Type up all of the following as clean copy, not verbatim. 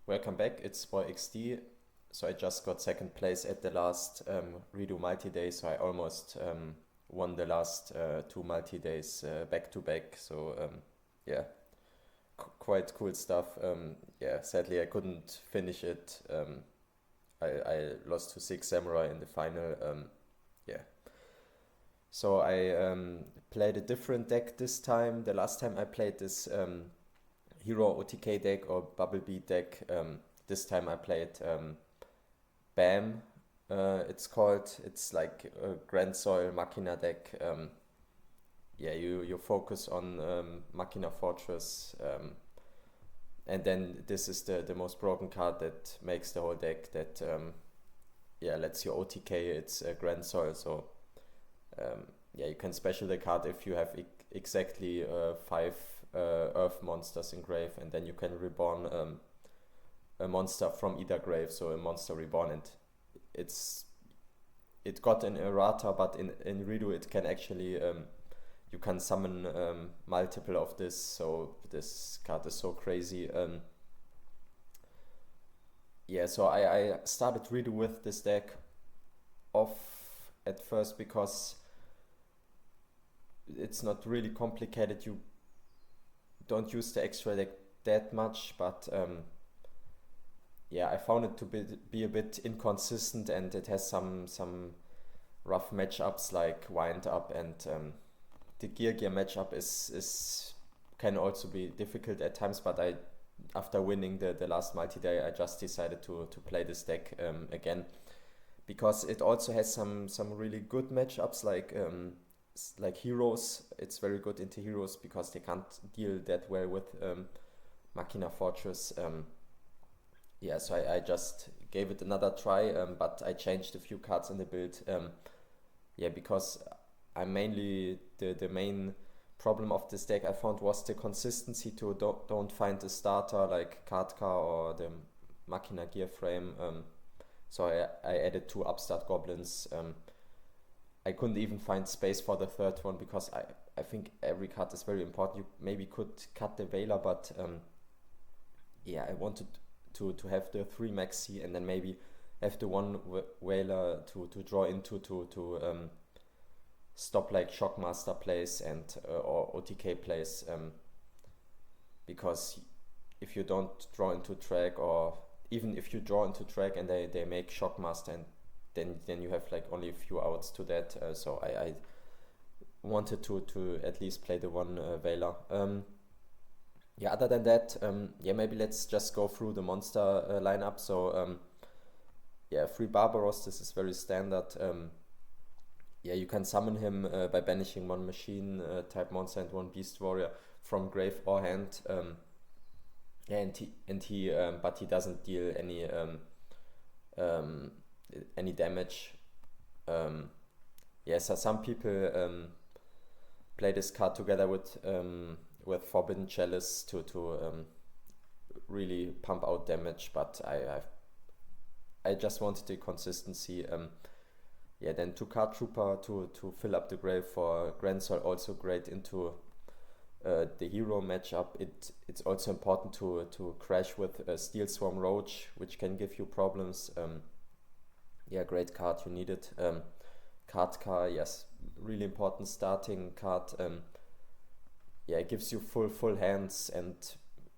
Welcome back. It's Boy XD. So I just got second place at the last Redu Multiday. So I almost won the last two multi-days back to back. So yeah, quite cool stuff. Yeah, sadly I couldn't finish it. I lost to Six Samurai in the final. Yeah. So I played a different deck this time. The last time I played this Hero OTK deck or Bubble Beat deck. This time I played BAM. It's called. It's like a Grand Soil Machina deck. Yeah, you focus on Machina Fortress, and then this is the most broken card that makes the whole deck. That yeah, lets you OTK. It's a Grand Soil, so yeah, you can special the card if you have exactly five Earth monsters in grave, and then you can reborn a monster from either grave, so a monster reborn, and it got an errata, but in Redo it can actually you can summon multiple of this, so this card is so crazy. Yeah, so I started Redo with this deck off at first because it's not really complicated. You don't use the extra deck that much, but yeah, I found it to be a bit inconsistent, and it has some rough matchups like Wind Up, and the Gear matchup is can also be difficult at times. But after winning the last multi-day, I just decided to play this deck again, because it also has some really good matchups like heroes. It's very good into heroes because they can't deal that well with Machina Fortress. Yeah, so I just gave it another try, but I changed a few cards in the build. Yeah, because I mainly the main problem of this deck I found was the consistency to don't find a starter like Katka or the Machina Gear frame. So I added two upstart goblins. I couldn't even find space for the third one because I think every card is very important. You maybe could cut the Veiler, but yeah, I wanted to have the 3 maxi and then maybe have the one Veiler to draw into to stop like Shockmaster plays and or OTK plays, because if you don't draw into track, or even if you draw into track and they make Shockmaster, and then you have like only a few outs to that. So I wanted to at least play the one Veiler. Yeah, other than that, yeah, maybe let's just go through the monster lineup. So yeah, 3 Barbaros, this is very standard. Yeah, you can summon him by banishing 1 machine type monster and 1 beast warrior from grave or hand. Yeah, and he but he doesn't deal any damage. Yeah, so some people play this card together with Forbidden Chalice to really pump out damage, but I just wanted the consistency. Yeah, then 2 Card Trooper to fill up the grave for Grand Soul, also great into the hero matchup. It's also important to crash with Steel Swarm Roach, which can give you problems. Yeah, great card, you need it. Katka, yes, really important starting card. Yeah, it gives you full hands and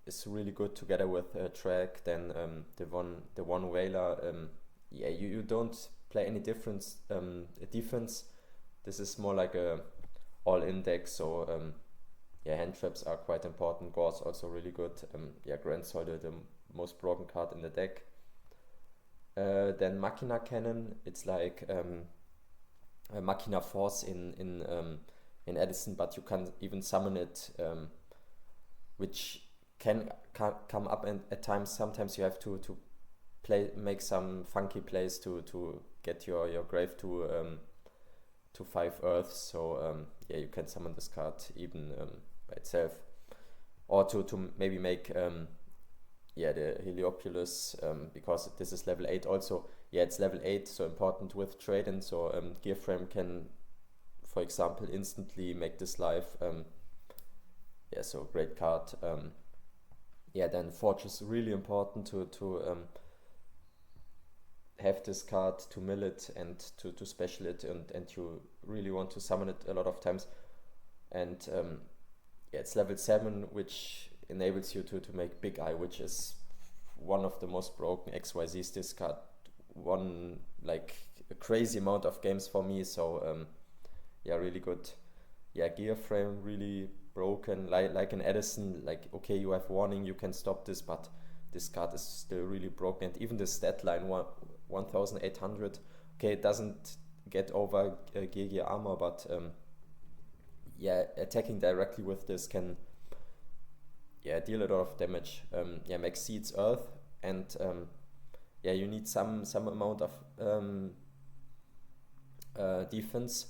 is really good together with track. Then the one Whaler, yeah, you don't play any defense. This is more like a all-in deck, so yeah, hand traps are quite important. Gore's also really good. Yeah, Grand Soil, the most broken card in the deck. Then Machina Cannon, it's like a Machina Force in Edison, but you can even summon it, which can come up, and at times sometimes you have to make some funky plays to get your grave to 5 earths. So yeah, you can summon this card even by itself, or to maybe make yeah, the Heliopulus, because this is level 8 also. Yeah, it's level 8, so important with trade, and so Gearframe can, for example, instantly make this live. Yeah, so great card. Yeah, then Forge is really important to have this card, to mill it and to special it, and you really want to summon it a lot of times. And yeah, it's level 7, which enables you to make Big Eye, which is one of the most broken XYZs. This card won like a crazy amount of games for me, so yeah, really good. Yeah, gear frame really broken, like in Edison, like okay, you have warning, you can stop this, but this card is still really broken. And even the stat line 1800, okay, it doesn't get over gear armor, but yeah, attacking directly with this can yeah deal a lot of damage. Yeah, max seeds earth, and yeah, you need some amount of defense.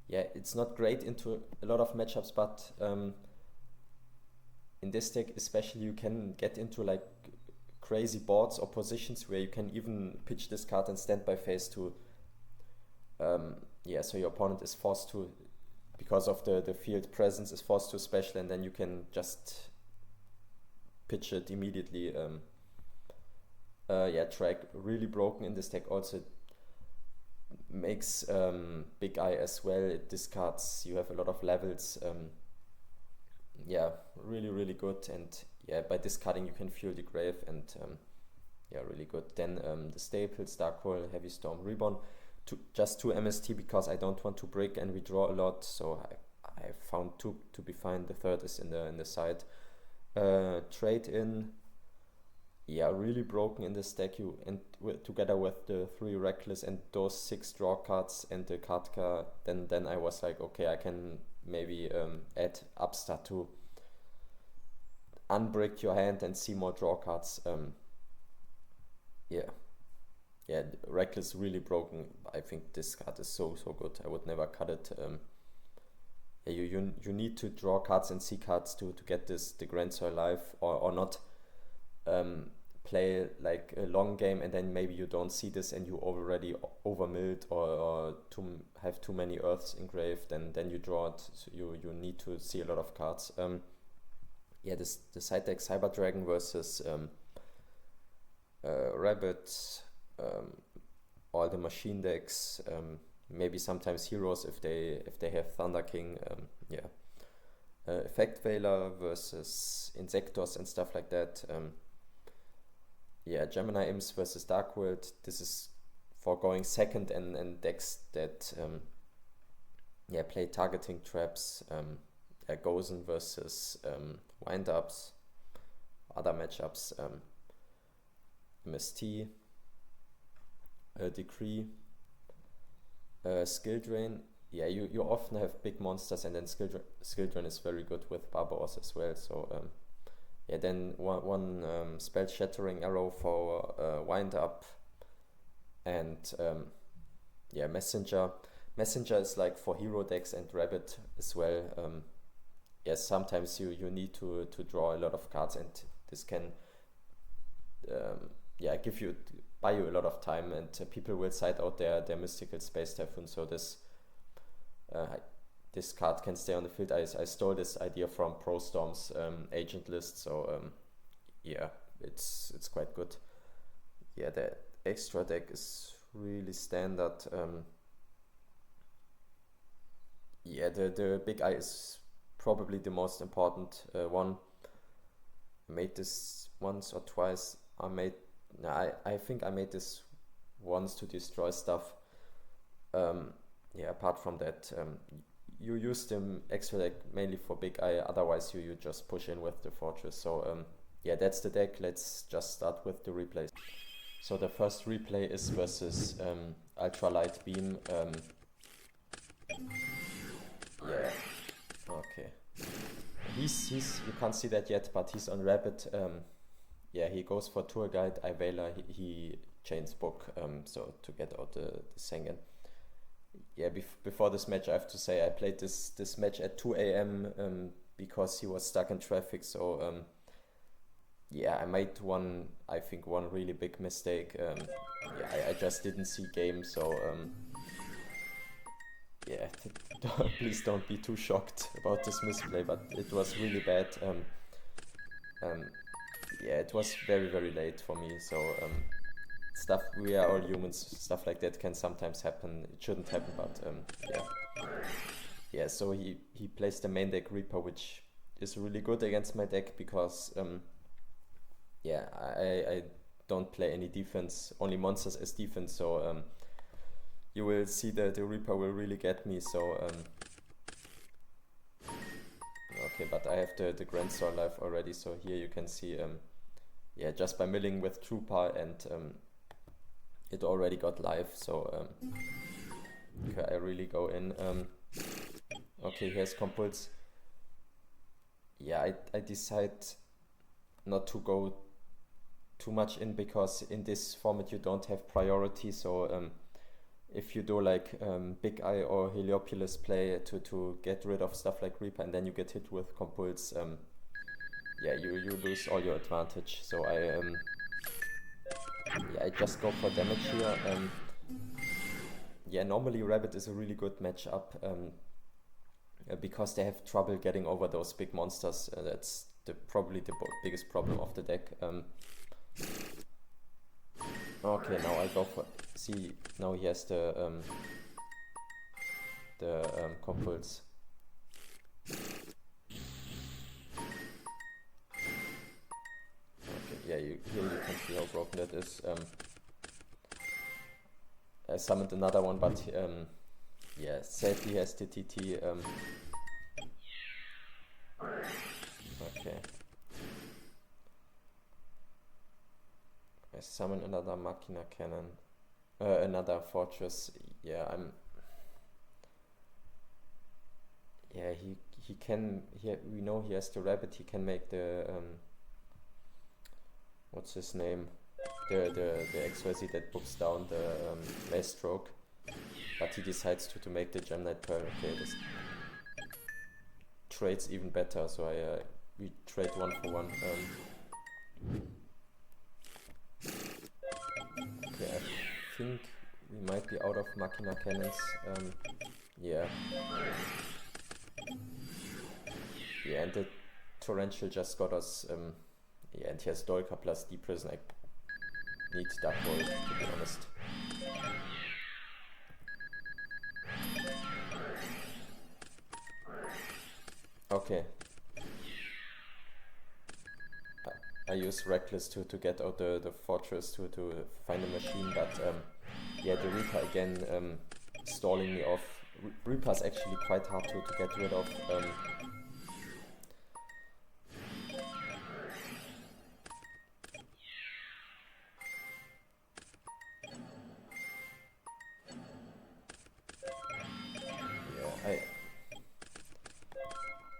Yeah, it's not great into a lot of matchups, but in this deck especially you can get into like crazy boards or positions where you can even pitch this card and stand by phase to yeah, so your opponent is forced to, because of the field presence, is forced to special, and then you can just pitch it immediately. Yeah, track really broken in this deck. Also makes Big Eye as well. It discards, you have a lot of levels. Yeah, really good. And yeah, by discarding you can fuel the grave, and yeah, really good. Then the staples, Dark Hole, Heavy Storm, Reborn, just 2 MST because I don't want to break and redraw a lot, so I found 2 to be fine. The third is in the side. Trade in, yeah, really broken in this deck. You and together with the 3 reckless and those 6 draw cards and the card card, then I was like, okay, I can maybe add Upstart to unbreak your hand and see more draw cards. Yeah, reckless really broken. I think this card is so good. I would never cut it. Yeah, you need to draw cards and see cards to get the Grand Soil life, or not play like a long game and then maybe you don't see this and you already overmilled or have too many earths engraved, and then you draw it. So you need to see a lot of cards. Yeah, the side deck Cyber Dragon versus Rabbit, all the machine decks, maybe sometimes heroes if they have Thunder King. Yeah, Effect Veiler versus Insectors and stuff like that. Yeah, Gemini Imps versus Dark World. This is for going second, and decks that yeah play targeting traps. Gozen versus Wind-Ups. Other matchups, MST, Decree, Skill Drain. Yeah, you often have big monsters, and then Skill Drain is very good with Barbaros as well. So yeah, then one Spell Shattering Arrow for Wind-Up, and yeah, Messenger. Messenger is like for hero decks and Rabbit as well. Yes, sometimes you need to draw a lot of cards, and this can yeah buy you a lot of time, and people will side out their Mystical Space Typhoon. So this card can stay on the field. I stole this idea from Pro Storm's agent list, so yeah, it's quite good. Yeah, the extra deck is really standard. Yeah, the Big Eye is probably the most important one. I made this once or twice. I think I made this once to destroy stuff. Yeah, apart from that, you use the extra deck mainly for Big Eye, otherwise you just push in with the Fortress. So yeah, that's the deck. Let's just start with the replays. So the first replay is versus Ultralight Beam. Yeah, okay. He's you can't see that yet, but he's on Rabbit. Yeah, he goes for Tour Guide, Ivela, he chains Book, so to get out the Sengen. Yeah, before this match I have to say I played this match at 2 AM because he was stuck in traffic, so yeah, I made one really big mistake. Yeah, I just didn't see game, so yeah, please don't be too shocked about this misplay, but it was really bad. yeah, it was very, very late for me. So stuff, we are all humans, stuff like that can sometimes happen. It shouldn't happen, but yeah. Yeah, so he plays the main deck Reaper, which is really good against my deck because yeah, I don't play any defense, only monsters as defense, so you will see that the Reaper will really get me, so okay, but I have the Grand Store life already, so here you can see yeah, just by milling with Trooper and it already got life, so okay, I really go in. Okay, here's Compulse. Yeah, I decide not to go too much in because in this format you don't have priority, so if you do like Big Eye or Heliopolis play to get rid of stuff like Reaper and then you get hit with Compulse, yeah, you lose all your advantage. So yeah, I just go for damage here. Yeah, normally Rabbit is a really good matchup because they have trouble getting over those big monsters. That's probably the biggest problem of the deck. Okay, now I go for, see, now he has the Compulse. Okay, yeah, here you can see how broken that is. I summoned another one, but yeah, sadly he has the TT. Okay. I summon another Machina Cannon. Another Fortress. Yeah, yeah, he can, we know he has the Rabbit, he can make the what's his name? The XYZ that books down the Mace Stroke. But he decides to make the Gem Knight Pearl. Okay, this trade's even better, so we trade 1 for 1. Okay, I think we might be out of Machina Cannons. Yeah. Yeah, and the Torrential just got us, yeah, and he has Dolka plus Deep Prison. I need Dark Hole, to be honest. Okay. I use Reckless to get out the Fortress to find a machine, but yeah, the Reaper again stalling me off. Reaper is actually quite hard to get rid of. Yeah,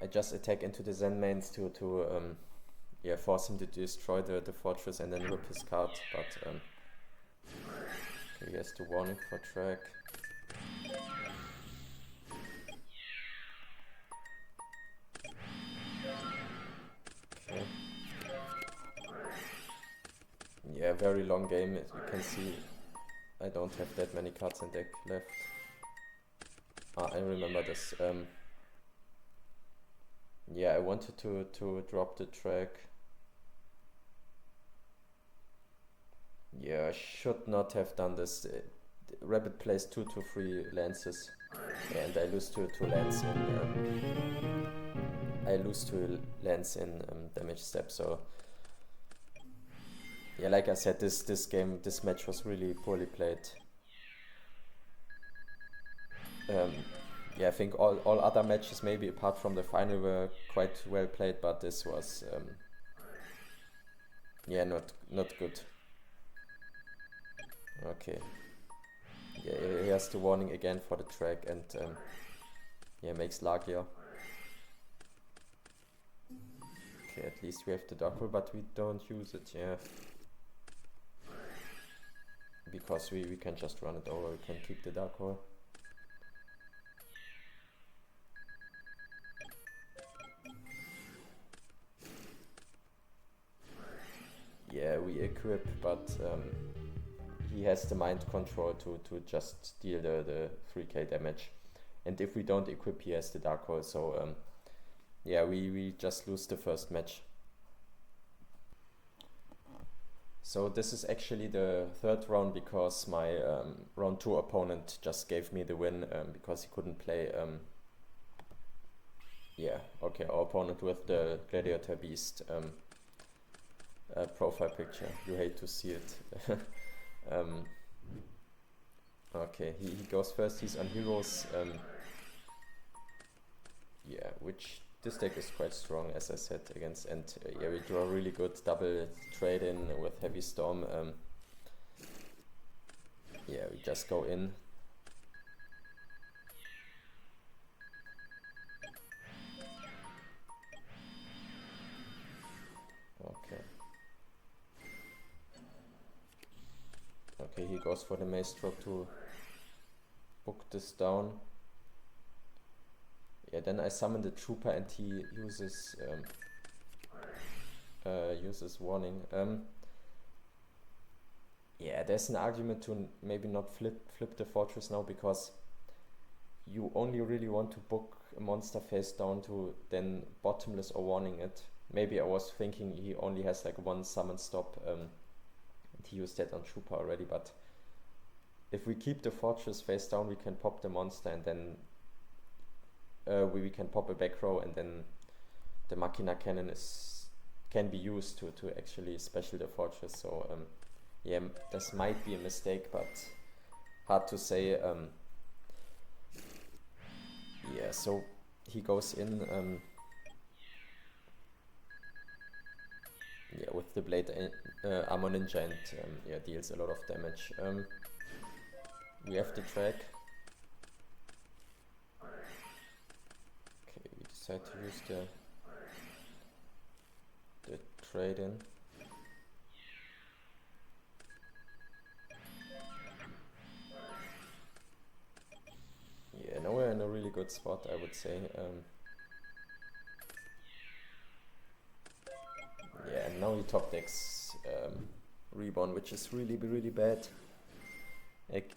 I just attack into the Zen mains to yeah, force him to destroy the Fortress and then rip his card, but okay, he has the warning for track. Okay. Yeah, very long game, as you can see. I don't have that many cards in deck left. Ah, I remember this. Yeah, I wanted to drop the track. Yeah, I should not have done this. Rabbit plays 2 to 3 lances, and I lose to lands in. I lose to lands in damage step. So yeah, like I said, this match was really poorly played. Yeah, I think all other matches, maybe apart from the final, were quite well played, but this was yeah, not good. Okay. Yeah, he has the warning again for the track, and yeah, makes Lagia. Okay, at least we have the Dark Hole, but we don't use it, yeah. Because we can just run it over, we can keep the Dark Hole. Yeah, we equip, but he has the mind control to just deal the 3k damage. And if we don't equip, he has the Dark Hole, so yeah, we just lose the first match. So this is actually the third round because my round 2 opponent just gave me the win because he couldn't play. Yeah, okay, our opponent with the Gladiator Beast profile picture. You hate to see it. Okay, he goes first. He's on heroes. Yeah, which this deck is quite strong, as I said, against, and yeah, we draw really good double trade in with Heavy Storm. Yeah, we just go in. Okay. Okay, he goes for the Maestro to book this down. Yeah, then I summon the Trooper and he uses uses Warning. Yeah, there's an argument to maybe not flip the Fortress now, because you only really want to book a monster face down to then Bottomless or Warning it. Maybe I was thinking he only has like one summon stop, and he used that on Trooper already, but if we keep the Fortress face down, we can pop the monster, and then we can pop a back row, and then the Machina Cannon can be used to actually special the Fortress. So yeah, this might be a mistake, but hard to say. Yeah, so he goes in yeah, with the Blade Armor Ninja, and yeah, deals a lot of damage. We have the track. Okay, we decide to use the trade in. Yeah, now we're in a really good spot, I would say. Yeah, and now he top decks Reborn, which is really bad.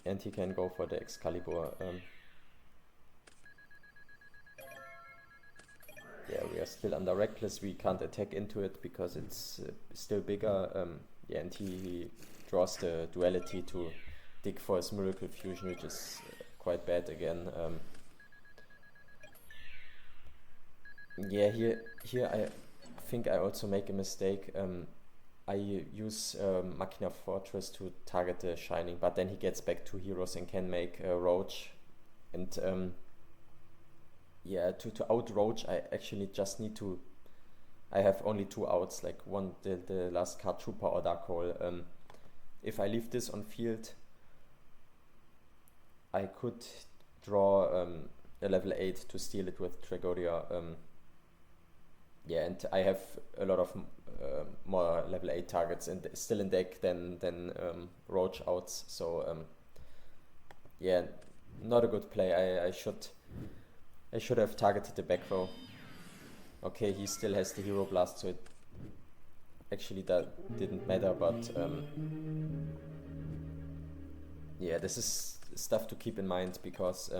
And he can go for the Excalibur. Yeah, we are still under Reckless. We can't attack into it because it's still bigger. Yeah, and he draws the Duality to dig for his Miracle Fusion, which is quite bad again. Yeah, here I think I also make a mistake. I use Machina Fortress to target the Shining, but then he gets back 2 heroes and can make Roach. And yeah, to out Roach, I actually just need to. I have only 2 outs, like one the last card, Trooper or Dark Hole. If I leave this on field, I could draw a level 8 to steal it with Tragodia. Yeah, and I have a lot of more level 8 targets and still in deck than Roach outs. So yeah, not a good play. I should have targeted the back row. Okay, he still has the Hero Blast, so it actually that didn't matter, but yeah, this is stuff to keep in mind, because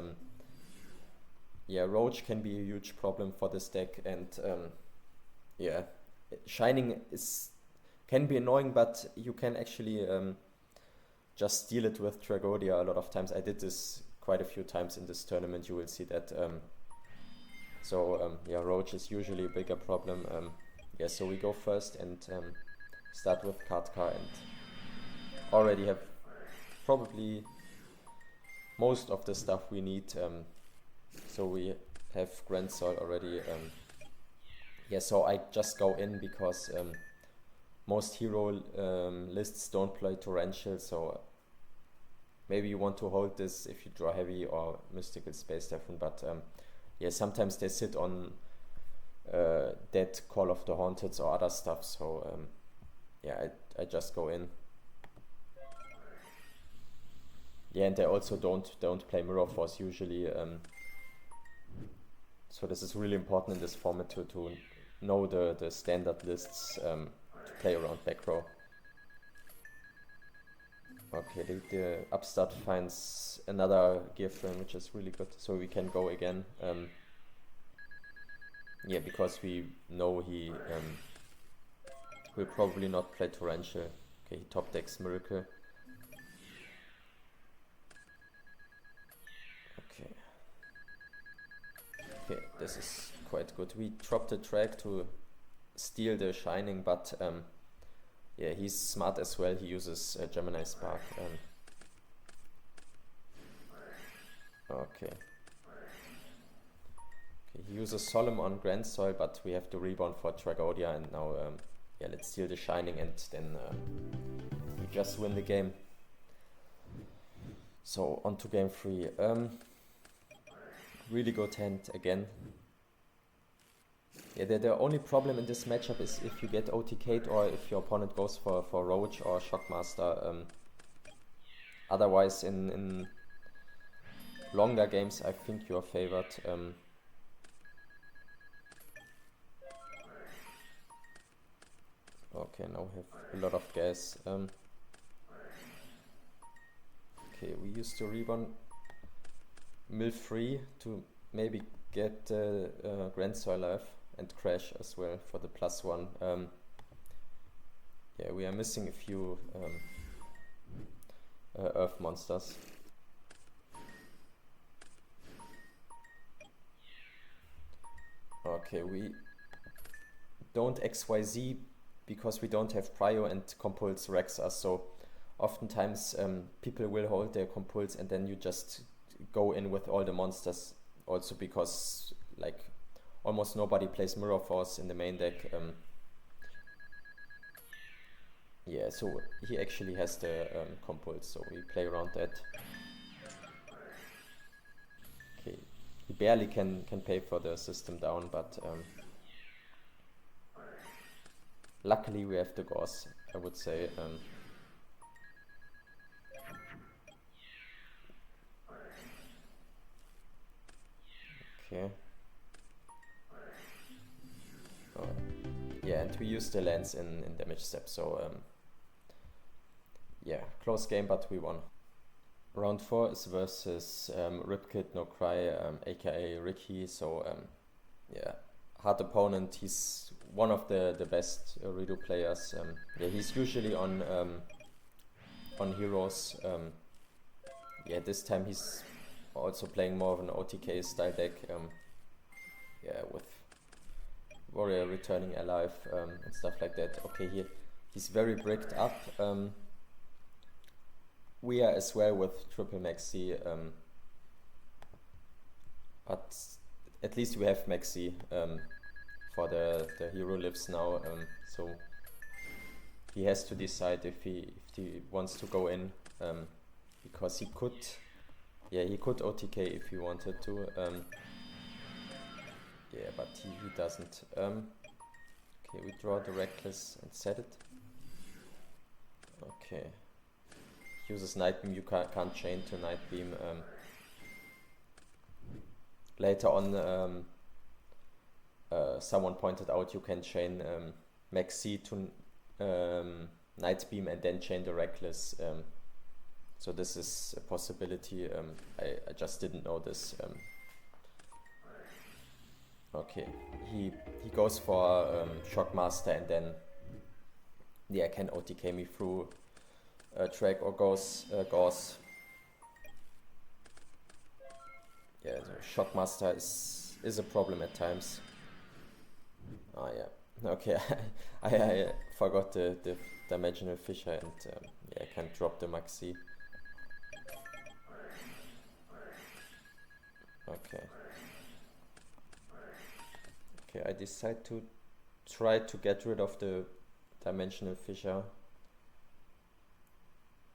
yeah, Roach can be a huge problem for this deck, and yeah, Shining can be annoying, but you can actually just steal it with Tragodia a lot of times. I did this quite a few times in this tournament, you will see that. So yeah, Roach is usually a bigger problem. Yeah, so we go first and start with Kartka, and already have probably most of the stuff we need. So we have Grand Soul already. Yeah, so I just go in because most hero lists don't play Torrential, so maybe you want to hold this if you draw heavy or Mystical Space Typhoon, but yeah, sometimes they sit on Dead Call of the Haunted or other stuff, so yeah, I just go in. Yeah, and they also don't play Mirror Force usually, so this is really important in this format to know the standard lists to play around back row. Okay, the upstart finds another gear frame, which is really good, so we can go again. Yeah, because we know he will probably not play Torrential. Okay, he top decks Miracle. Okay. Okay, this is quite good. We dropped the track to steal the Shining, but yeah, he's smart as well. He uses Gemini Spark. Okay. Okay, he uses Solemn on Grand Soil, but we have to rebound for Tragodia, and now yeah, let's steal the Shining, and then we just win the game. So on to game 3. Really good hand again. Yeah, the only problem in this matchup is if you get OTK'd or if your opponent goes for Roach or Shockmaster. Otherwise, in longer games, I think you are favored. Okay, now we have a lot of gas. Okay, we used to rebound mill 3 to maybe get Grand Soil life and Crash as well for the +1. Yeah, we are missing a few Earth monsters. Okay, we don't XYZ because we don't have Prio and Compulse wrecks us, so oftentimes people will hold their Compulse and then you just go in with all the monsters, also because like almost nobody plays Mirror Force in the main deck. Yeah, so he actually has the Compulse, so we play around that. Okay, he barely can pay for the system down, but luckily we have the Gauss, I would say. Okay. Oh, yeah, and we use the lands in damage step, so yeah, close game, but we won. Round 4 is versus Ripkid No Cry, aka Ricky, so yeah, hard opponent. He's one of the best Redu players. Yeah, he's usually on heroes. Yeah, this time he's also playing more of an OTK style deck. Yeah, with Warrior returning alive and stuff like that. Okay, he's very bricked up. We are as well with triple Maxi, but at least we have Maxi for the hero lives now. So he has to decide if he wants to go in, because he could. Yeah, he could OTK if he wanted to. Yeah, but he doesn't. Okay, we draw the Reckless and set it. Okay. Uses Night Beam, you can't chain to Night Beam. Later on, someone pointed out you can chain Maxi to Night Beam and then chain the Reckless. So this is a possibility. I just didn't know this. Okay, he goes for Shockmaster and then yeah, can OTK me through track or Gauss. Yeah, the Shockmaster is a problem at times. Oh yeah, okay, I forgot the Dimensional Fissure and yeah, I can't drop the Maxi. Okay. Okay, I decide to try to get rid of the Dimensional Fissure.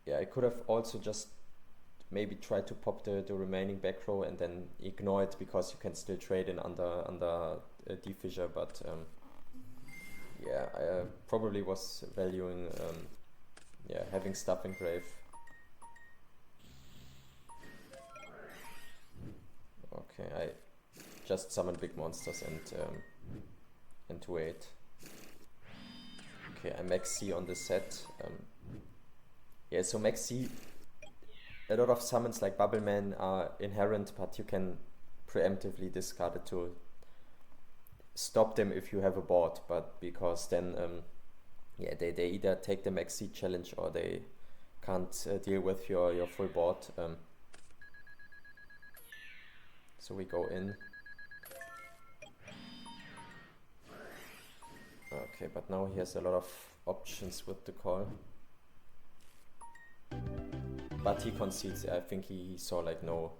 Yeah, I could have also just maybe try to pop the remaining back row and then ignore it because you can still trade in under D-Fissure, but yeah, I probably was valuing yeah, having stuff in grave. Okay, I just summon big monsters and wait. Okay, I Maxi on the set. Yeah, so Maxi, a lot of summons like Bubbleman are inherent, but you can preemptively discard it to stop them if you have a board, but because then yeah, they either take the max seed challenge or they can't deal with your full board. So we go in. Okay, but now he has a lot of options with the call. But he concedes. I think he saw like no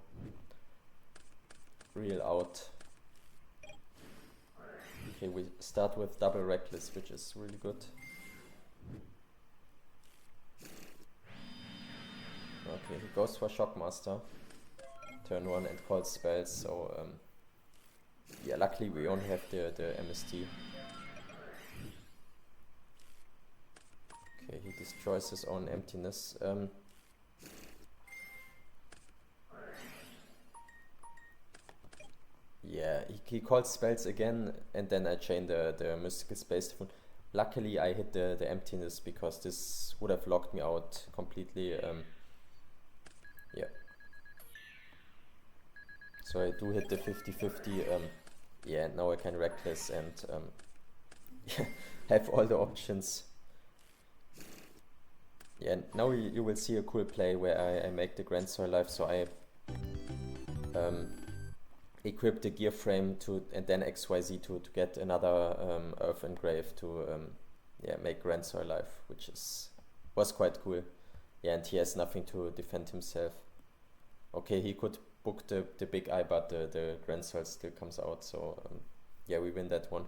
real out. Okay, we start with double reckless, which is really good. Okay, he goes for Shockmaster, turn 1 and calls spells, so yeah, luckily we only have the MST. Okay, he destroys his own emptiness. Yeah, he calls spells again, and then I chain the mystical space. Luckily I hit the emptiness, because this would have locked me out completely. Yeah. So I do hit the 50-50. Yeah, now I can reckless and have all the options. Yeah, now you will see a cool play where I make the Grand Soil Life. So I equip the gear frame and then XYZ to get another Earth Engrave to yeah, make Grand Soil Life, which was quite cool. Yeah, and he has nothing to defend himself. Okay, he could book the big eye, but the Grand Soil still comes out, so yeah, we win that one.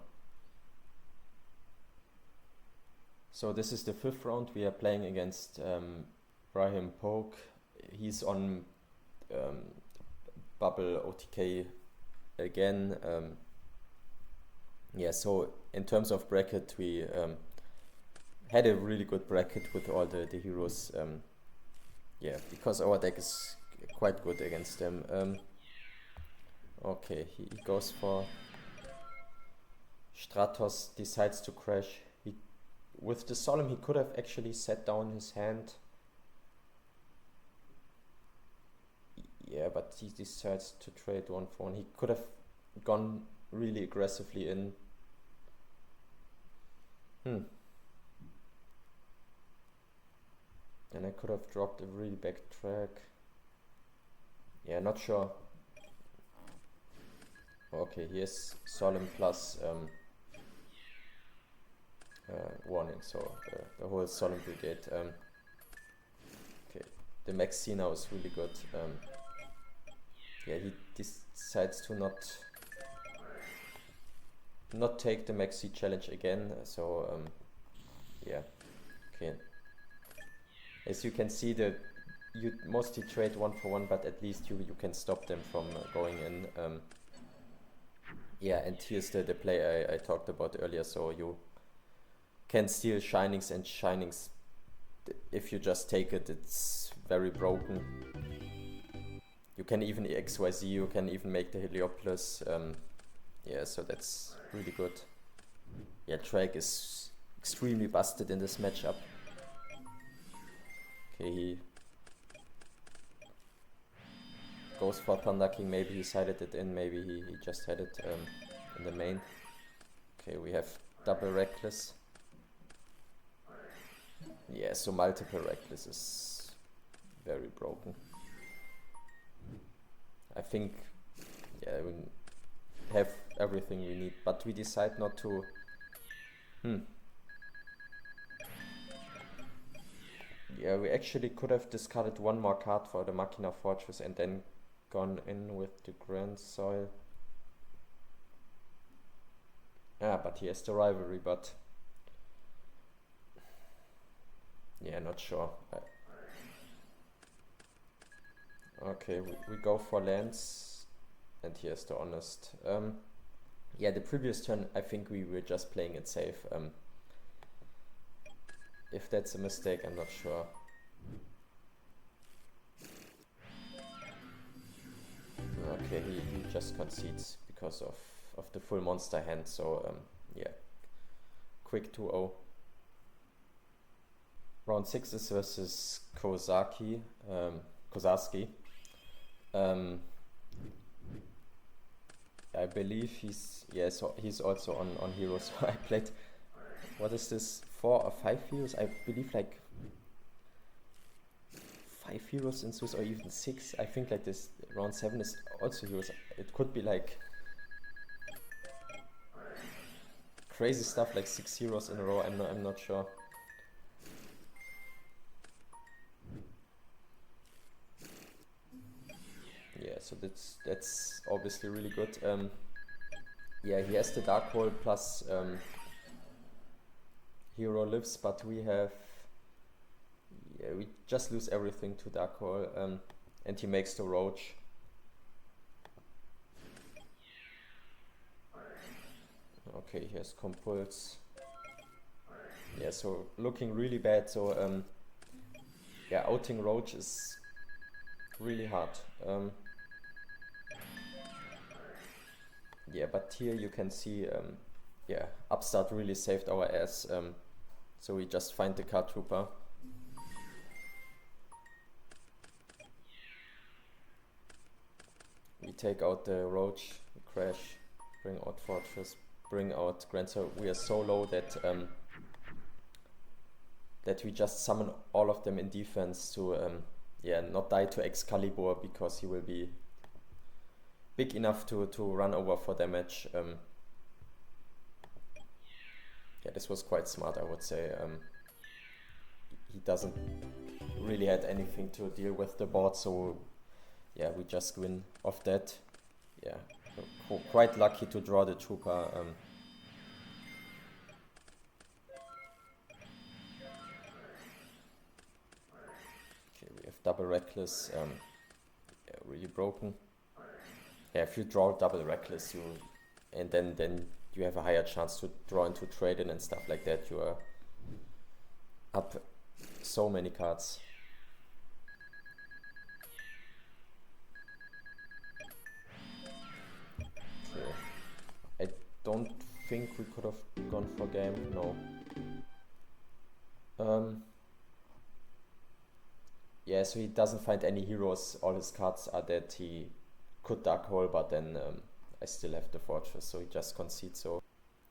So this is the 5th round. We are playing against Brahim Poke. He's on bubble OTK again. Yeah, so in terms of bracket, we had a really good bracket with all the heroes. Yeah, because our deck is quite good against them. Okay, he goes for Stratos, decides to crash. With the Solemn, he could have actually set down his hand. Yeah, but he decides to trade 1 for 1. He could have gone really aggressively in. And I could have dropped a really back track. Yeah, not sure. Okay, here's Solemn plus warning, so the whole Solemn Brigade. Okay, the max C now is really good. Yeah, he decides to not take the max C challenge again, so yeah, okay. As you can see, you mostly trade 1 for 1, but at least you can stop them from going in. Yeah, and here's the play I talked about earlier, so you can steal Shinings, and Shinings, if you just take it, it's very broken. You can even XYZ, you can even make the Heliopolis. Yeah, so that's really good. Yeah, Drake is extremely busted in this matchup. Okay, he goes for Thunder King, maybe he sided it in, maybe he just had it in the main. Okay, we have double Reckless. Yeah, so multiple Reckless is very broken. I think, yeah, we have everything we need, but we decide not to. Yeah, we actually could have discarded 1 more card for the Machina Fortress and then gone in with the Grand Soil. Yeah, but he has the Rivalry, but yeah, not sure. Okay, we go for lands, and here's the Honest. Yeah, the previous turn, I think we were just playing it safe. If that's a mistake, I'm not sure. Okay, he just concedes because of the full monster hand, so yeah. Quick 2-0. Round 6 is versus Kozarski. I believe he's also on Heroes. So I played, what is this, 4 or 5 heroes. I believe like 5 heroes in Swiss, or even 6. I think like this round 7 is also heroes. It could be like crazy stuff, like 6 heroes in a row. I'm not sure. Yeah, so that's obviously really good. Yeah, he has the dark hole plus hero lives, but we have, yeah, we just lose everything to dark hole, and he makes the roach. Okay, he has compulse. Yeah, so looking really bad. So yeah, outing roach is really hard. Yeah, but here you can see, yeah, Upstart really saved our ass. So we just find the card trooper. We take out the roach, we crash, bring out fortress, bring out grand. So we are so low that that we just summon all of them in defense to yeah, not die to Excalibur, because he will be big enough to run over for damage. Yeah, this was quite smart, I would say. He doesn't really had anything to deal with the board, so yeah, we just win off that. Yeah, so quite lucky to draw the trooper. Okay, we have double reckless. Yeah, really broken. Yeah, if you draw double reckless, and then you have a higher chance to draw into trade-in and stuff like that. You are up so many cards. Okay, I don't think we could have gone for game. No. Yeah, so he doesn't find any heroes. All his cards are dead. He could dark hole, but then I still have the fortress, so he just concedes. So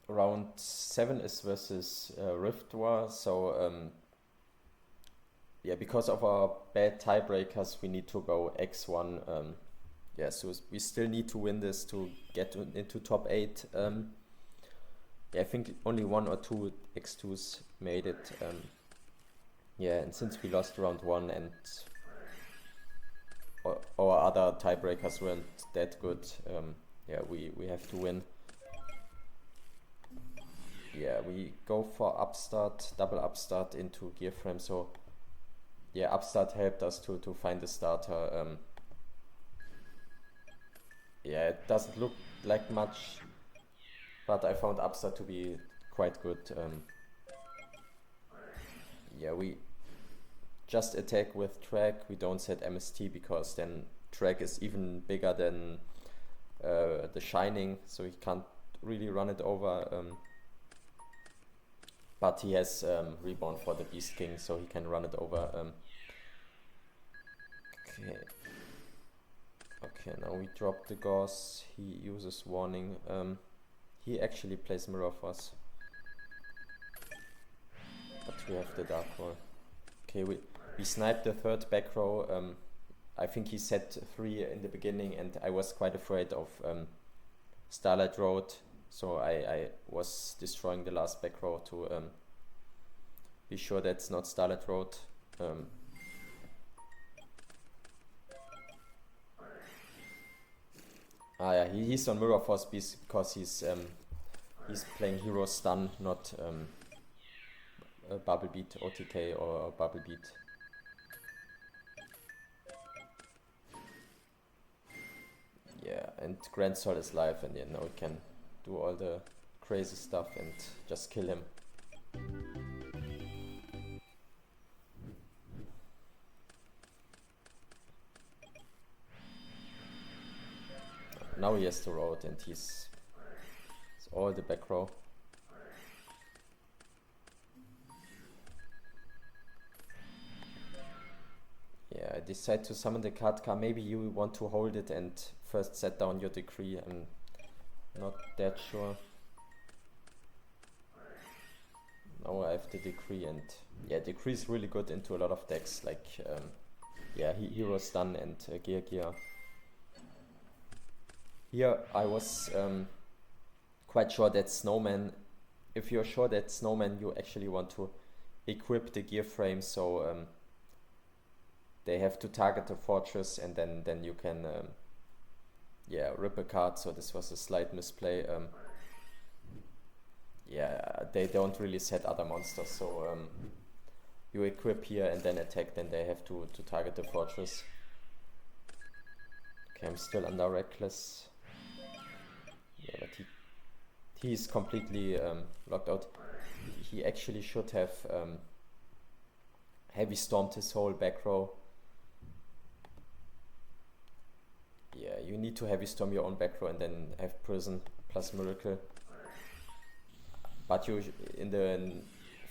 round 7 is versus Rift War. So yeah, because of our bad tiebreakers, we need to go X1. Yeah, so we still need to win this to get into top 8. Yeah, I think only 1 or 2 X2s made it. Yeah, and since we lost round 1 and our other tiebreakers weren't that good, yeah, we have to win. Yeah, we go for upstart, double upstart into gear frame. So yeah, upstart helped us to find the starter. Yeah, it doesn't look like much, but I found upstart to be quite good. Yeah, we just attack with track. We don't set MST, because then track is even bigger than the shining, so he can't really run it over. But he has reborn for the Beast King, so he can run it over. Okay. Okay, now we drop the Gauss. He uses warning. He actually plays Mirror Force, but we have the Dark Hole. Okay, we sniped the third back row. I think he set 3 in the beginning, and I was quite afraid of Starlight Road, so I was destroying the last back row to be sure that's not Starlight Road. Yeah, he's on Mirror Force because he's playing Hero Stun, not Bubble Beat OTK or Bubble Beat. Yeah, and Grand Sol is live, and yeah, now we can do all the crazy stuff and just kill him. Now he has the road, and it's all the back row. Yeah, I decide to summon the card car. Maybe you want to hold it and first set down your decree. I'm not that sure. Now now I have the Decree, and yeah, Decree is really good into a lot of decks, like yeah, Hero Stun and Gear. Here I was quite sure that Snowman, if you're sure that Snowman, you actually want to equip the gear frame, so they have to target the fortress, and then you can yeah, rip a card. So this was a slight misplay. Yeah, they don't really set other monsters, so you equip here and then attack, then they have to target the fortress. Okay, I'm still under Reckless. Yeah, but he's completely locked out. He actually should have heavy stormed his whole back row. Yeah, you need to heavy storm your own back row and then have Prison plus Miracle. But you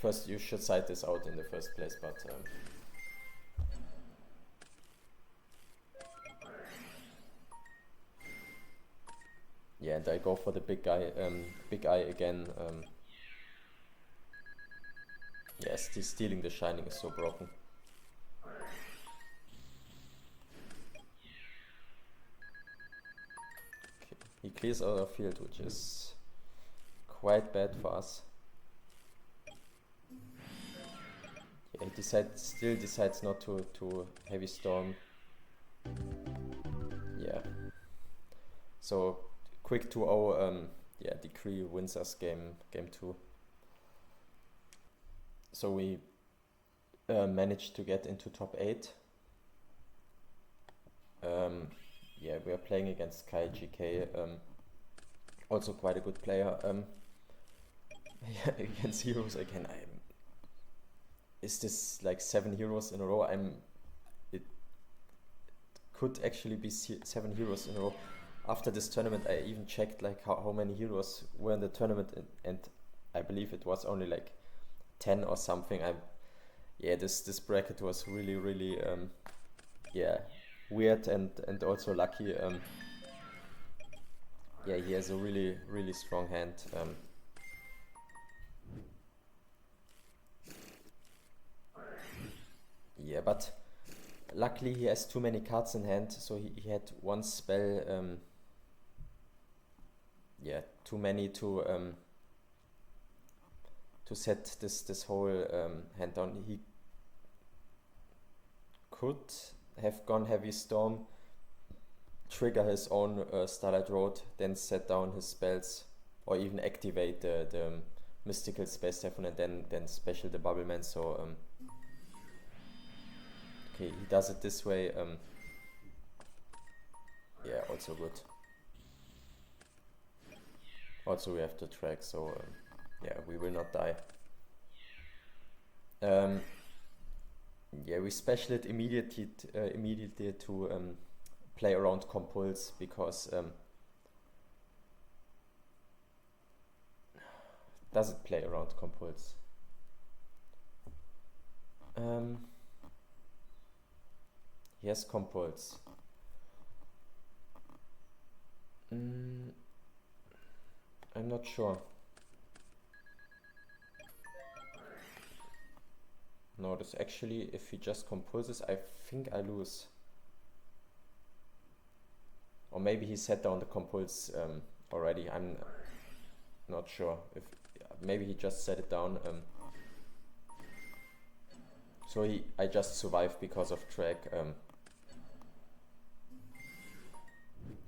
first you should side this out in the first place, but yeah, and I go for the big eye again. Yes, stealing the Shining is so broken. Okay. He clears our field, which is quite bad for us. Yeah, he still decides not to heavy storm. Yeah. So quick 2-0. Yeah, Decree wins us game 2. So we managed to get into top 8. Yeah, we are playing against Kai GK. Also quite a good player. Yeah, against heroes again. Is this like 7 heroes in a row? It could actually be 7 heroes in a row. After this tournament, I even checked like how many heroes were in the tournament, and I believe it was only like 10 or something. Yeah, this bracket was really yeah, weird and also lucky. Yeah, he has a really strong hand. Yeah, but luckily he has too many cards in hand, so he had one spell. Yeah, too many to set this whole hand down. He could have gone Heavy Storm, trigger his own Starlight Road, then set down his spells, or even activate the Mystical Space Typhoon and then special the Bubbleman. So okay, he does it this way. Yeah, also good. Also we have to track, so yeah, we will not die. Yeah, we special it immediately to play around Compulse, because does it play around Compulse? Yes, Compulse. I'm not sure. No, this actually, if he just compulses, I think I lose. Or maybe he set down the compulse already. I'm not sure. If maybe he just set it down. So I just survived because of track.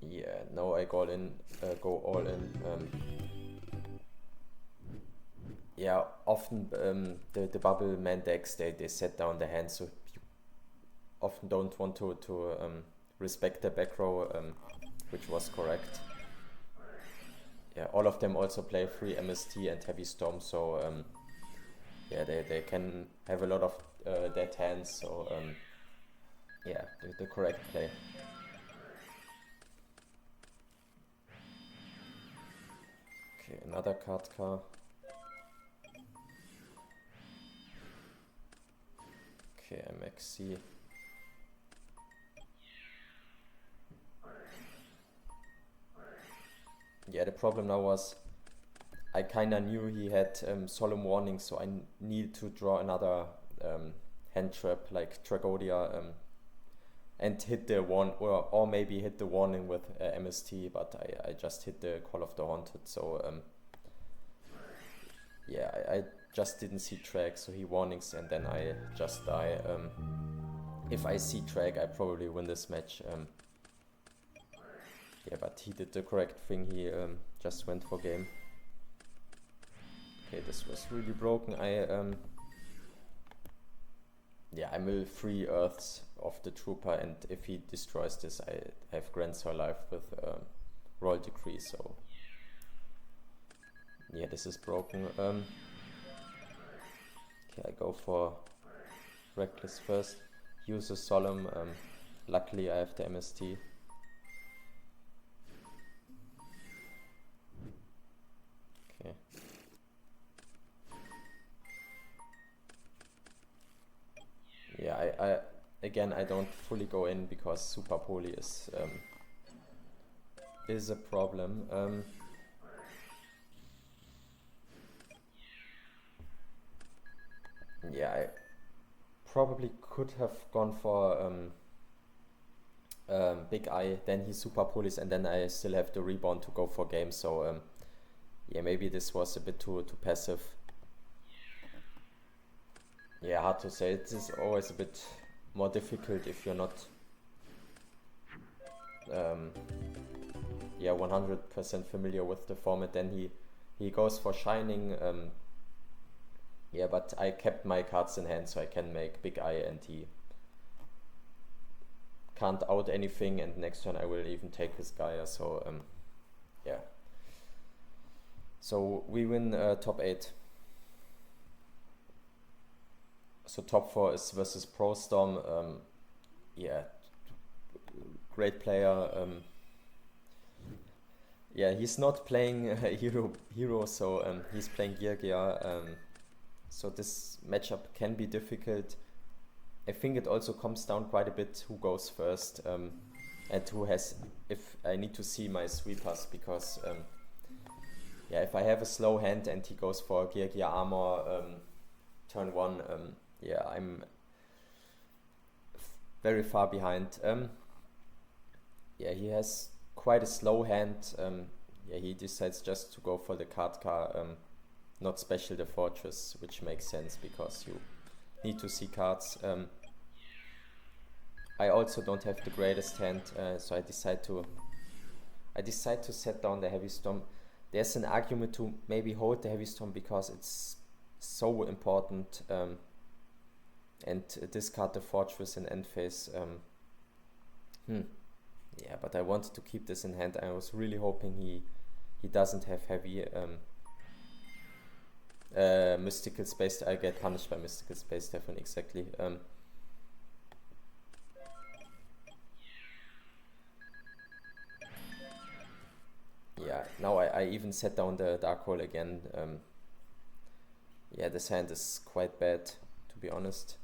Yeah, now I go all in. Yeah, often the bubble man decks they set down the hand, so you often don't want to respect the back row, which was correct. Yeah, all of them also play free MST and Heavy Storm, so yeah, they can have a lot of dead hands, so yeah, the correct play. Okay, another card car. Okay, MXC. Yeah, the problem now was I kinda knew he had solemn warning, so I needed to draw another hand trap like Tragodia and hit the one, or maybe hit the warning with MST, but I just hit the Call of the Haunted, so yeah, I just didn't see track, so he warnings and then I just die. If I see track, I probably win this match. Yeah, but he did the correct thing, he just went for game. Okay, this was really broken. Yeah, I mill 3 Earths of the Trooper, and if he destroys this, I have Grand Soul Life with Royal Decree, so yeah, this is broken. Okay, I go for Reckless first, use a Solemn, luckily I have the MST. Okay. Yeah, I again, I don't fully go in because Super Poly is a problem. Yeah, I probably could have gone for Big Eye, then he Super Polies, and then I still have the rebound to go for game, so yeah, maybe this was a bit too passive. Yeah, hard to say. It is always a bit more difficult if you're not yeah, 100% familiar with the format. Then he goes for Shining. Yeah, but I kept my cards in hand, so I can make Big Eye, and he can't out anything, and next turn I will even take his Gaia, so yeah. So we win top 8. So top 4 is versus Pro Storm. Yeah, great player. Yeah, he's not playing hero, so he's playing Gear. So this matchup can be difficult. I think it also comes down quite a bit who goes first, and who has, if I need to see my sweepers, because yeah, if I have a slow hand and he goes for Gear Armor turn 1, yeah, I'm very far behind. Yeah, he has quite a slow hand. Yeah, he decides just to go for the card car, not special the Fortress, which makes sense because you need to see cards. I also don't have the greatest hand, so I decide to set down the Heavy Storm. There's an argument to maybe hold the Heavy Storm because it's so important, and discard the Fortress in end phase. Yeah, but I wanted to keep this in hand. I was really hoping he doesn't have heavy. Mystical Space. I get punished by Mystical Space, Stefan, exactly. Yeah, now I even set down the Dark Hole again. Yeah, this hand is quite bad, to be honest.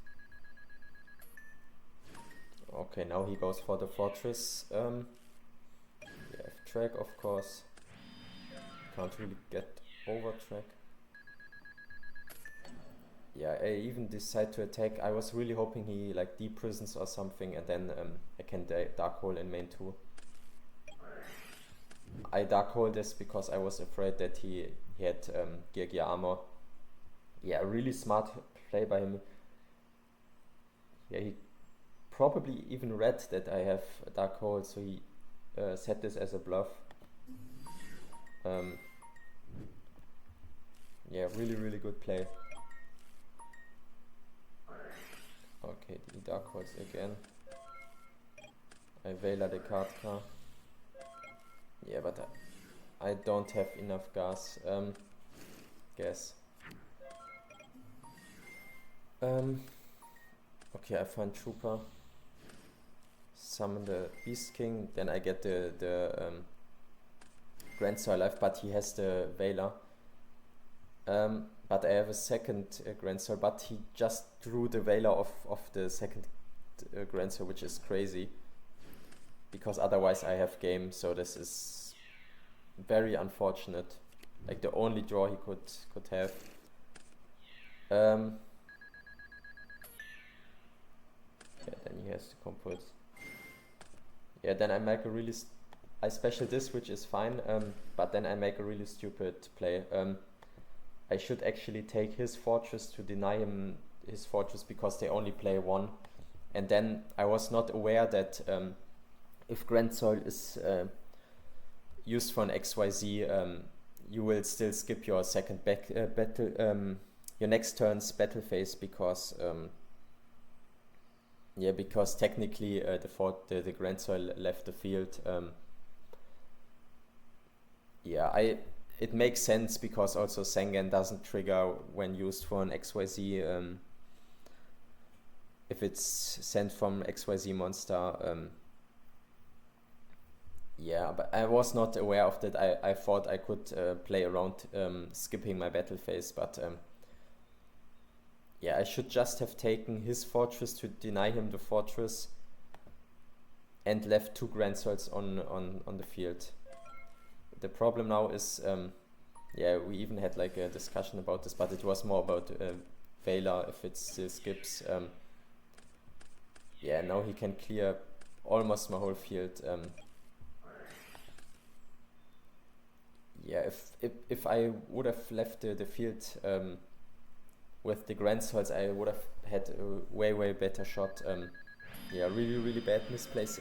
Okay, now he goes for the Fortress. We have track, of course. Can't really get over track. Yeah, I even decide to attack. I was really hoping he like de-prisons or something, and then I can Dark Hole in main 2. I Dark Hole this because I was afraid that he had Gear Armor. Yeah, a really smart play by him. Yeah, he probably even read that I have a Dark Hole, so he set this as a bluff. Yeah, really good play. Okay, the Dark Holes again. I Veiler the card car. Yeah, but I don't have enough gas. Gas. Okay, I find Trooper. Summon the Beast King. Then I get the Grand Soul Life, but he has the Veiler. But I have a second Grand Soul, but he just drew the Veiler of the second Grand Soul, which is crazy. Because otherwise I have game, so this is very unfortunate. like the only draw he could have. Yeah, then he has to compulse. Yeah, then I make a really I special this, which is fine, but then I make a really stupid play. I should actually take his fortress to deny him his fortress because they only play one. And then I was not aware that if Grand Soil is used for an XYZ, you will still skip your second battle, your next turn's battle phase because because technically the Grand Soil left the field. It makes sense because also Sengen doesn't trigger when used for an XYZ. If it's sent from XYZ monster. But I was not aware of that. I thought I could play around skipping my battle phase, but I should just have taken his fortress to deny him the fortress and left 2 Grand Soils on the field. The problem now is, we even had like a discussion about this, but it was more about Vela if it still skips. Now he can clear almost my whole field. If I would have left the field with the Grand Soils, I would have had a way better shot. Really bad misplace.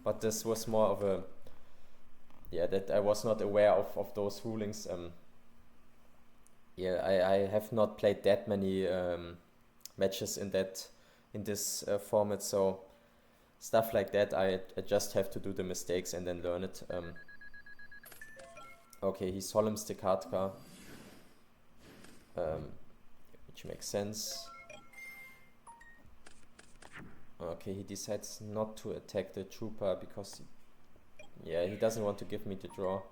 But this was more of a that I was not aware of those rulings. I have not played that many matches in this format, so stuff like that I just have to do the mistakes and then learn it. Okay, he solemns the Katka, which makes sense. Okay, he decides not to attack the trooper because he doesn't want to give me the draw.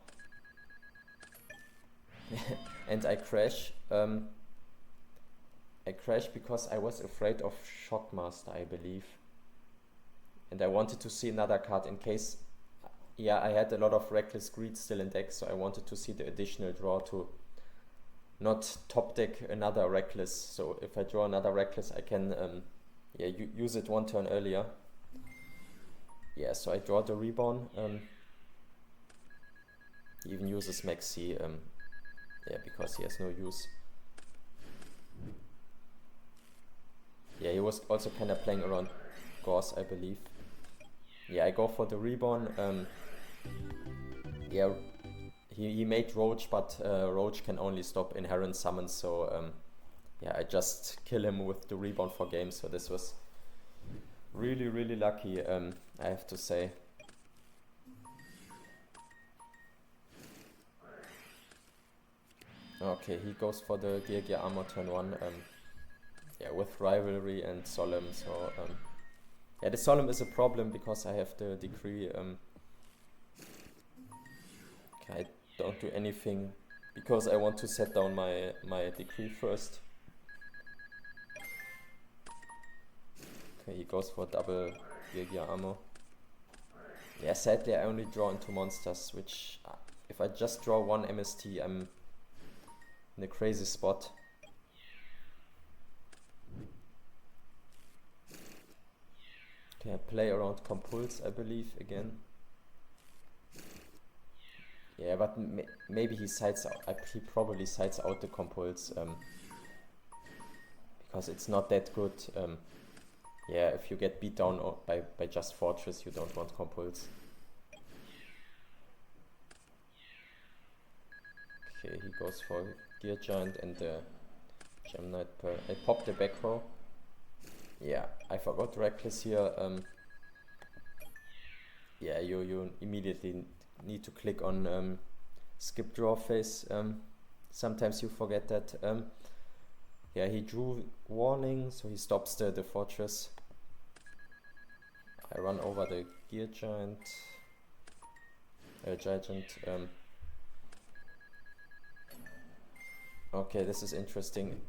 And I crash. I crashed because I was afraid of Shockmaster, I believe. And I wanted to see another card in case... I had a lot of Reckless Greed still in deck, so I wanted to see the additional draw to not top deck another Reckless. So if I draw another Reckless, I can use it 1 turn earlier. So I draw the Reborn. He even uses Maxi, because he has no use. He was also kind of playing around Gauss, I believe. I go for the Reborn. He made Roach, but Roach can only stop inherent summons, so I just kill him with the Reborn for game, so this was really lucky, I have to say. Okay, he goes for the Gear Armor turn 1, with Rivalry and Solemn, so the Solemn is a problem because I have the Decree. I don't do anything because I want to set down my Decree first. Okay, he goes for double Gear Armor. Sadly I only draw into monsters, which if I just draw 1 MST, I'm in a crazy spot. Okay, I play around Compulse, I believe, again. But maybe he sides out. He probably sides out the Compulse because it's not that good. If you get beat down by just Fortress, you don't want Compulse. Okay, he goes for Gear Giant and the Gem Knight. I pop the back row. I forgot Reckless here. You immediately need to click on skip draw phase. Sometimes you forget that. He drew Warning, so he stops the Fortress. I run over the Gear Giant. Okay, this is interesting.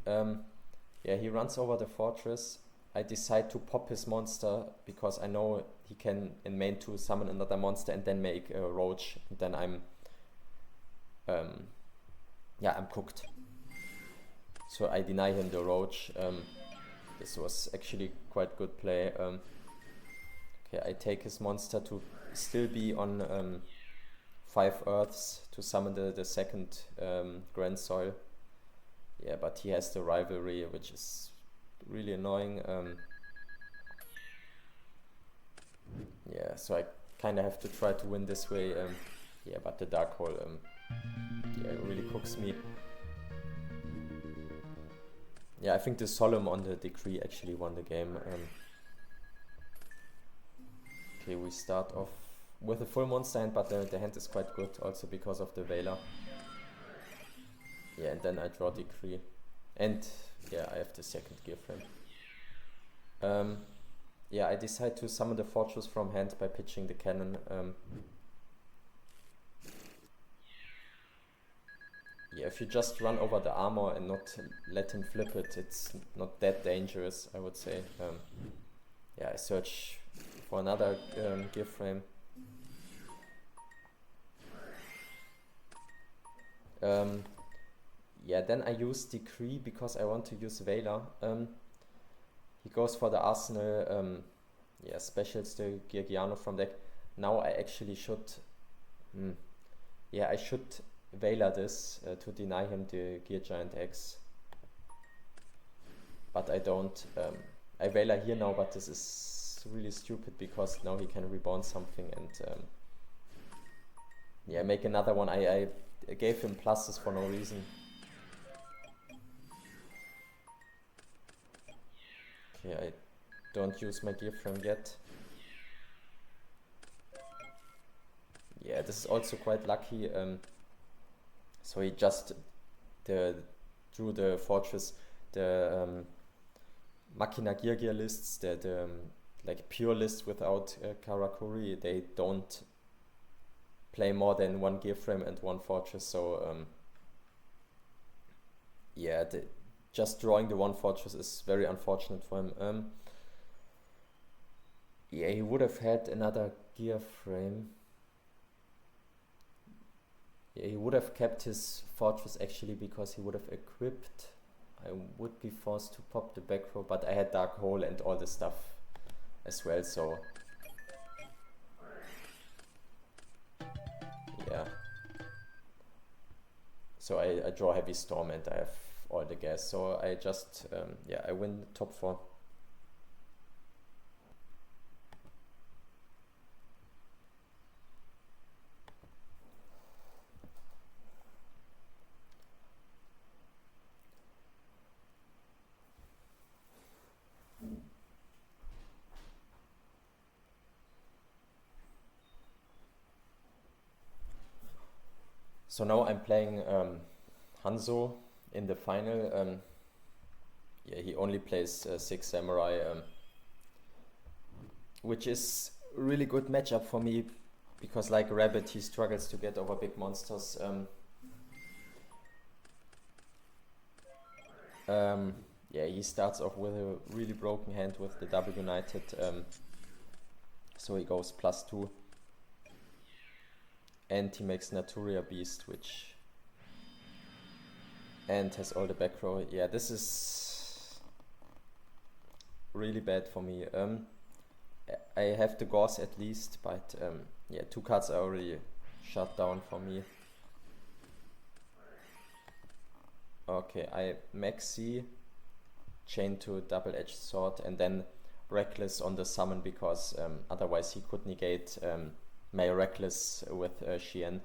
He runs over the Fortress. I decide to pop his monster because I know he can in main 2 summon another monster and then make a Roach. And then I'm yeah, I'm cooked. So I deny him the roach. This was actually quite good play. Okay, I take his monster to still be on 5 earths to summon the second Grand Soil. Yeah, but he has the rivalry, which is really annoying. Yeah, so I kind of have to try to win this way. Yeah, but the Dark Hole yeah, really cooks me. Yeah, I think the Solemn on the Decree actually won the game. Okay, we start off with a full monster hand, but the hand is quite good also because of the Veiler. Yeah, and then I draw Decree. And yeah, I have the second gear frame. Yeah, I decide to summon the Fortress from hand by pitching the cannon. Yeah, if you just run over the armor and not let him flip it, it's not that dangerous, I would say. Yeah, I search for another gear frame. Yeah, then I use Decree because I want to use Veiler. He goes for the Arsenal, yeah, specials the Giorgiano from deck. Now I actually should, yeah, I should Veiler this to deny him the Gear Giant X. But I don't. I Veiler here now, but this is really stupid because now he can reborn something and yeah, make another one. I gave him pluses for no reason. Okay, I don't use my gear frame yet. Yeah, this is also quite lucky. So he just drew the fortress, the Machina Gear lists, the like pure list without Karakuri. They don't play more than one gear frame and one fortress. So yeah, just drawing the one fortress is very unfortunate for him. Yeah, he would have had another gear frame. Yeah, he would have kept his fortress actually because he would have equipped. I would be forced to pop the back row, but I had Dark Hole and all the stuff as well, so yeah. So I draw Heavy Storm and I have all the gas, so I just, yeah, I win top 4. So now I'm playing Hanzo in the final. Yeah, he only plays 6 Samurai, which is a really good matchup for me because like Rabbit, he struggles to get over big monsters. Yeah, he starts off with a really broken hand with the double united, so he goes +2. And he makes Naturia Beast, which and has all the back row. Yeah, this is really bad for me. I have the Gauss at least, but yeah, 2 cards are already shut down for me. Okay, I Maxi, chain to double-edged sword, and then Reckless on the summon because otherwise he could negate my Reckless with Shien.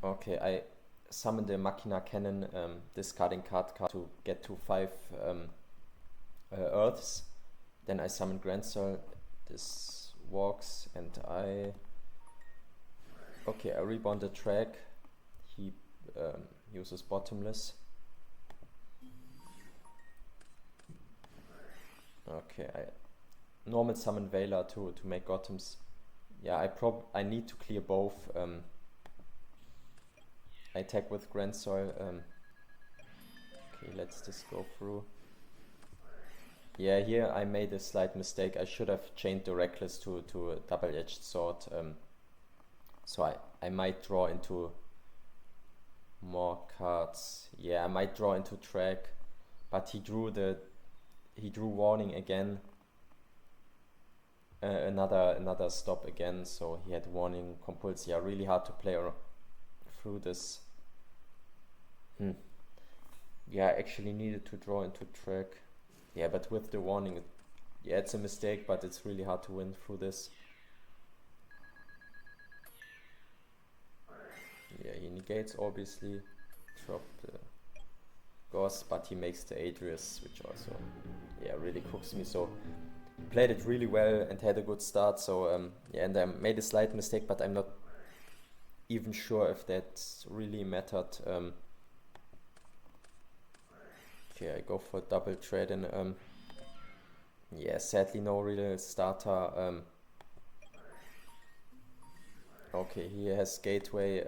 Okay, I summon the Machina Cannon, discarding card to get to 5 Earths. Then I summon Grand Soul. This walks and I... Okay, I reborn the track. He uses Bottomless. Okay, I normal summon Veiler to make Gothams. Yeah, I need to clear both. I attack with Grand Soil. Okay, let's just go through. Yeah, here I made a slight mistake. I should have chained the Reckless to a double-edged sword. So I might draw into more cards. Yeah, I might draw into track, but he drew warning again. Another stop again, so he had warning compulse. Yeah, really hard to play through this. Yeah, I actually needed to draw into track. Yeah, but with the warning, yeah, it's a mistake, but it's really hard to win through this. Yeah, he negates obviously, drop the Goss, but he makes the Adrius, which also, yeah, really cooks me. So played it really well and had a good start. So yeah, and I made a slight mistake, but I'm not even sure if that really mattered. Okay, I go for double trade and yeah, sadly no real starter. Okay, he has gateway.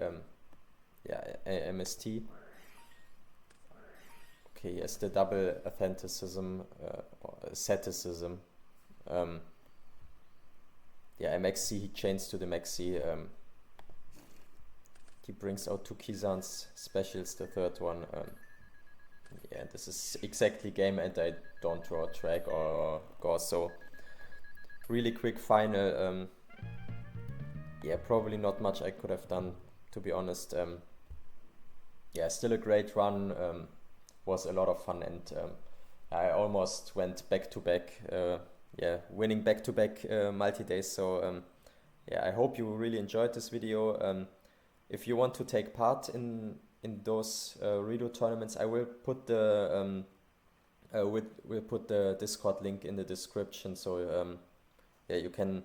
Yeah, MST. Okay, he has the double authenticism or asceticism. Yeah, MXC, he chains to the MXC. He brings out two Kizans, specials the third one. Yeah, this is exactly game and I don't draw track or Gauss, so really quick final. Yeah, probably not much I could have done, to be honest. Yeah, still a great run. Was a lot of fun and I almost went back to back. Yeah, winning back to back multi-days. So yeah, I hope you really enjoyed this video. If you want to take part in those Redu tournaments, I will put the we'll put the Discord link in the description. So yeah, you can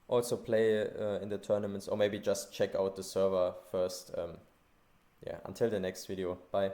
also play in the tournaments, or maybe just check out the server first. Yeah, until the next video. Bye.